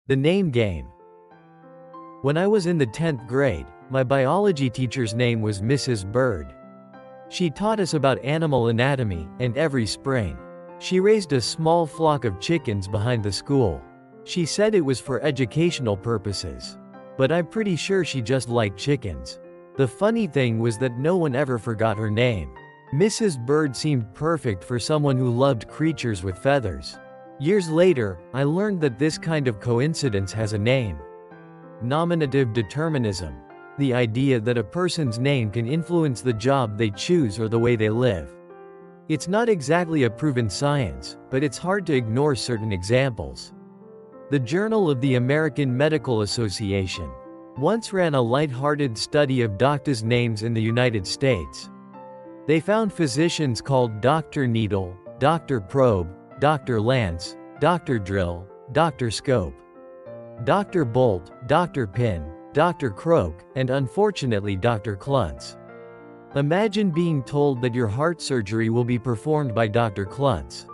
The name game. When I was in the 10th grade, my biology teacher's name was Mrs. Bird. She taught us about animal anatomy, and every spring, she raised a small flock of chickens behind the school. She said it was for educational purposes. But I'm pretty sure she just liked chickens. The funny thing was that no one ever forgot her name. Mrs. Bird seemed perfect for someone who loved creatures with feathers. Years later, I learned that this kind of coincidence has a name. Nominative determinism. The idea that a person's name can influence the job they choose or the way they live. It's not exactly a proven science, but it's hard to ignore certain examples. The Journal of the American Medical Association once ran a light-hearted study of doctors' names in the United States. They found physicians called Dr. Needle, Dr. Probe, Dr. Lance, Dr. Drill, Dr. Scope, Dr. Bolt, Dr. Pin, Dr. Croak, and unfortunately Dr. Klutz. Imagine being told that your heart surgery will be performed by Dr. Klutz.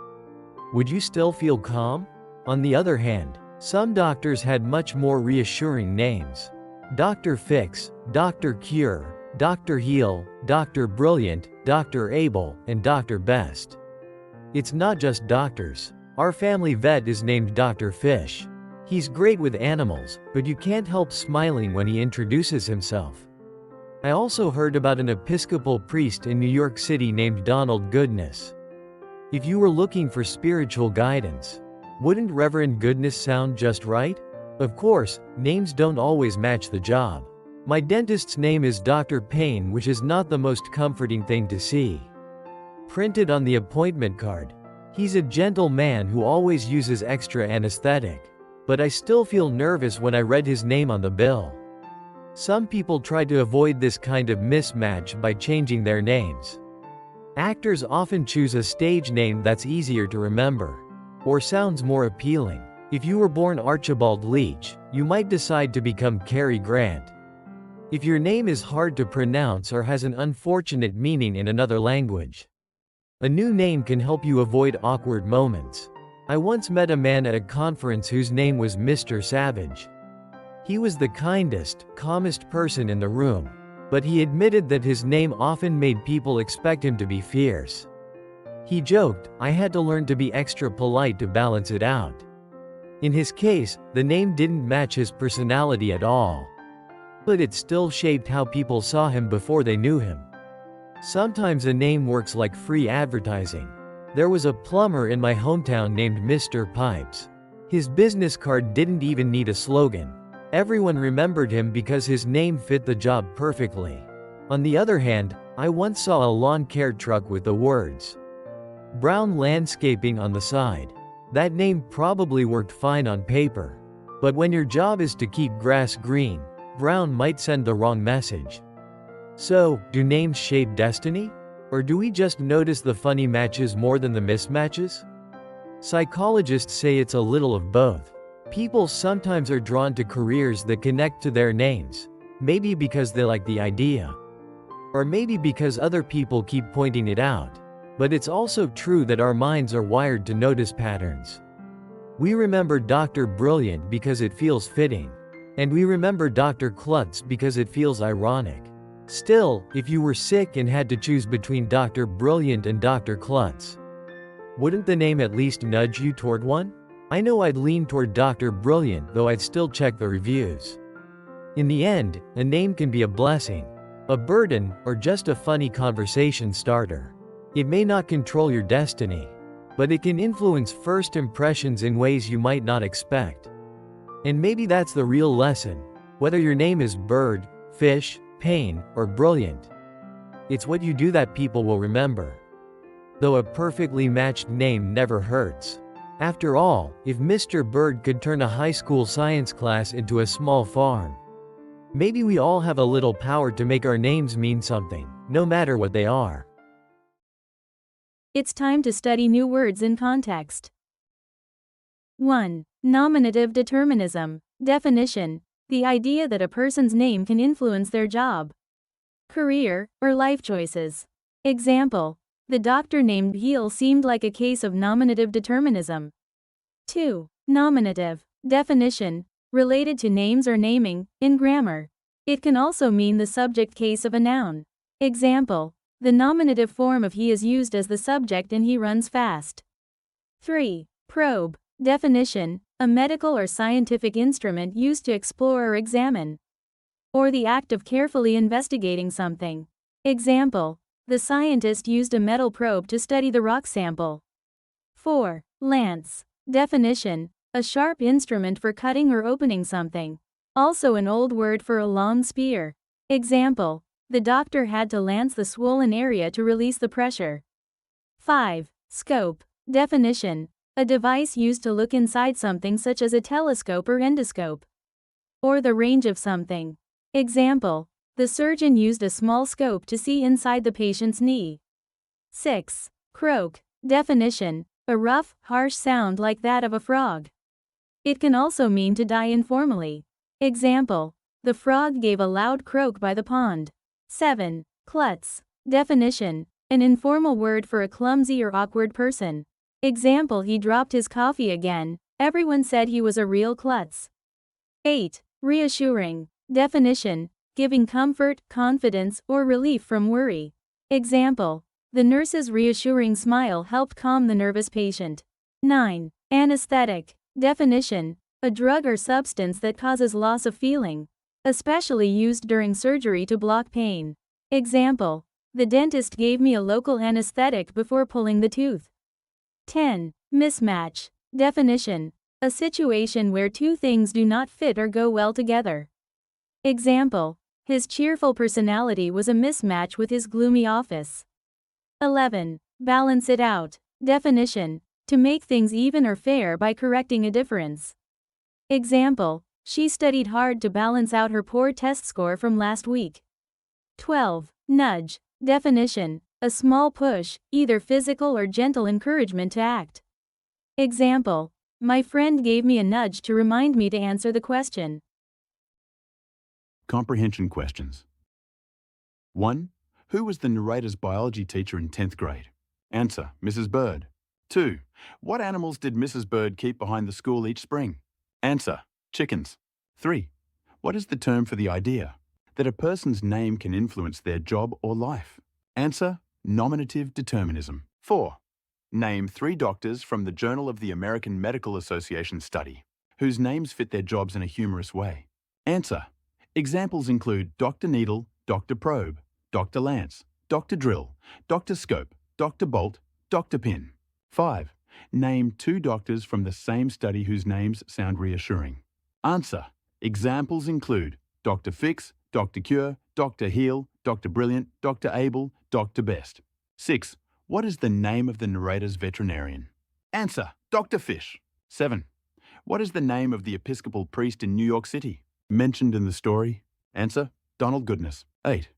Would you still feel calm? On the other hand, some doctors had much more reassuring names. Dr. Fix, Dr. Cure, Dr. Heal, Dr. Brilliant, Dr. Able, and Dr. Best. It's not just doctors. Our family vet is named Dr. Fish. He's great with animals, but you can't help smiling when he introduces himself. I also heard about an Episcopal priest in New York City named Donald Goodness. If you were looking for spiritual guidance, wouldn't Reverend Goodness sound just right? Of course, names don't always match the job. My dentist's name is Dr. Payne, which is not the most comforting thing to see printed on the appointment card. He's a gentle man who always uses extra anesthetic. But I still feel nervous when I read his name on the bill. Some people try to avoid this kind of mismatch by changing their names. Actors often choose a stage name that's easier to remember, or sounds more appealing. If you were born Archibald Leach, you might decide to become Cary Grant. If your name is hard to pronounce or has an unfortunate meaning in another language, a new name can help you avoid awkward moments. I once met a man at a conference whose name was Mr. Savage. He was the kindest, calmest person in the room, but he admitted that his name often made people expect him to be fierce. He joked, "I had to learn to be extra polite to balance it out." In his case, the name didn't match his personality at all. But it still shaped how people saw him before they knew him. Sometimes a name works like free advertising. There was a plumber in my hometown named Mr. Pipes. His business card didn't even need a slogan. Everyone remembered him because his name fit the job perfectly. On the other hand, I once saw a lawn care truck with the words Brown Landscaping on the side. That name probably worked fine on paper. But when your job is to keep grass green, brown might send the wrong message. So, do names shape destiny? Or do we just notice the funny matches more than the mismatches? Psychologists say it's a little of both. People sometimes are drawn to careers that connect to their names, maybe because they like the idea, or maybe because other people keep pointing it out. But it's also true that our minds are wired to notice patterns. We remember Dr. Brilliant because it feels fitting, and we remember Dr. Klutz because it feels ironic. Still, if you were sick and had to choose between Dr. Brilliant and Dr. Klutz, wouldn't the name at least nudge you toward one? I know I'd lean toward Dr. Brilliant, though I'd still check the reviews. In the end, a name can be a blessing, a burden, or just a funny conversation starter. It may not control your destiny, but it can influence first impressions in ways you might not expect. And maybe that's the real lesson. Whether your name is Bird, Fish, Payne, or Brilliant, it's what you do that people will remember. Though a perfectly matched name never hurts. After all, if Mr. Bird could turn a high school science class into a small farm, maybe we all have a little power to make our names mean something, no matter what they are. It's time to study new words in context. 1. Nominative determinism. Definition: the idea that a person's name can influence their job, career, or life choices. Example: the doctor named Heal seemed like a case of nominative determinism. 2. Nominative. Definition: related to names or naming, in grammar. It can also mean the subject case of a noun. Example: the nominative form of he is used as the subject in he runs fast. 3. Probe. Definition: a medical or scientific instrument used to explore or examine, or the act of carefully investigating something. Example: the scientist used a metal probe to study the rock sample. 4. Lance. Definition: a sharp instrument for cutting or opening something. Also an old word for a long spear. Example: the doctor had to lance the swollen area to release the pressure. 5. Scope. Definition: a device used to look inside something such as a telescope or endoscope, or the range of something. Example: the surgeon used a small scope to see inside the patient's knee. 6. Croak. Definition: a rough, harsh sound like that of a frog. It can also mean to die informally. Example: the frog gave a loud croak by the pond. 7. Klutz. Definition: an informal word for a clumsy or awkward person. Example: he dropped his coffee again. Everyone said he was a real klutz. 8. Reassuring. Definition: giving comfort, confidence, or relief from worry. Example: the nurse's reassuring smile helped calm the nervous patient. 9. Anesthetic. Definition: a drug or substance that causes loss of feeling, especially used during surgery to block pain. Example: the dentist gave me a local anesthetic before pulling the tooth. 10. Mismatch. Definition: a situation where two things do not fit or go well together. Example: his cheerful personality was a mismatch with his gloomy office. 11. Balance it out. Definition: to make things even or fair by correcting a difference. Example: she studied hard to balance out her poor test score from last week. 12. Nudge. Definition: a small push, either physical or gentle encouragement to act. Example: my friend gave me a nudge to remind me to answer the question. Comprehension questions. 1. Who was the narrator's biology teacher in 10th grade? Answer: Mrs. Bird. 2. What animals did Mrs. Bird keep behind the school each spring? Answer: chickens. 3. What is the term for the idea that a person's name can influence their job or life? Answer: nominative determinism. 4. Name 3 doctors from the Journal of the American Medical Association study whose names fit their jobs in a humorous way. Answer: examples include Dr. Needle, Dr. Probe, Dr. Lance, Dr. Drill, Dr. Scope, Dr. Bolt, Dr. Pin. 5. Name 2 doctors from the same study whose names sound reassuring. Answer: examples include Dr. Fix, Dr. Cure, Dr. Heal, Dr. Brilliant, Dr. Able, Dr. Best. 6. What is the name of the narrator's veterinarian? Answer: Dr. Fish. 7. What is the name of the Episcopal priest in New York City mentioned in the story? Answer: Donald Goodness. 8.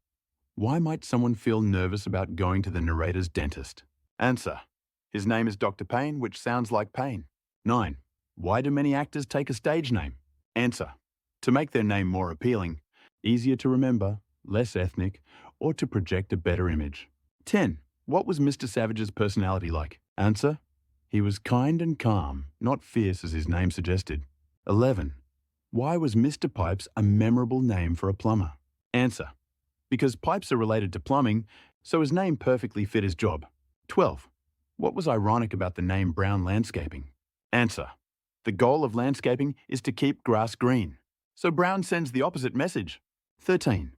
Why might someone feel nervous about going to the narrator's dentist? Answer: his name is Dr. Payne, which sounds like pain. 9. Why do many actors take a stage name? Answer: to make their name more appealing, easier to remember, less ethnic, or to project a better image. 10. What was Mr. Savage's personality like? Answer: he was kind and calm, not fierce as his name suggested. 11. Why was Mr. Pipes a memorable name for a plumber? Answer: because pipes are related to plumbing, so his name perfectly fit his job. 12. What was ironic about the name Brown Landscaping? Answer: the goal of landscaping is to keep grass green, so Brown sends the opposite message. 13.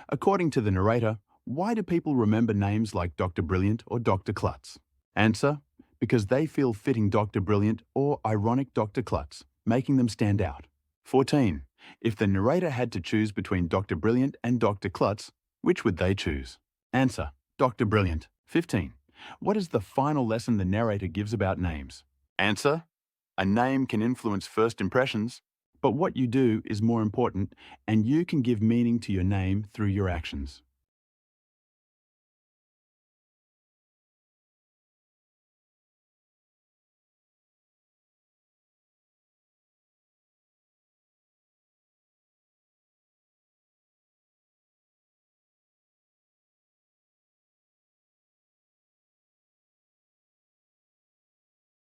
According to the narrator, why do people remember names like Dr. Brilliant or Dr. Klutz? Answer: because they feel fitting Dr. Brilliant or ironic Dr. Klutz, making them stand out. 14. If the narrator had to choose between Dr. Brilliant and Dr. Klutz, which would they choose? Answer: Dr. Brilliant. 15. What is the final lesson the narrator gives about names? Answer: a name can influence first impressions, but what you do is more important, and you can give meaning to your name through your actions.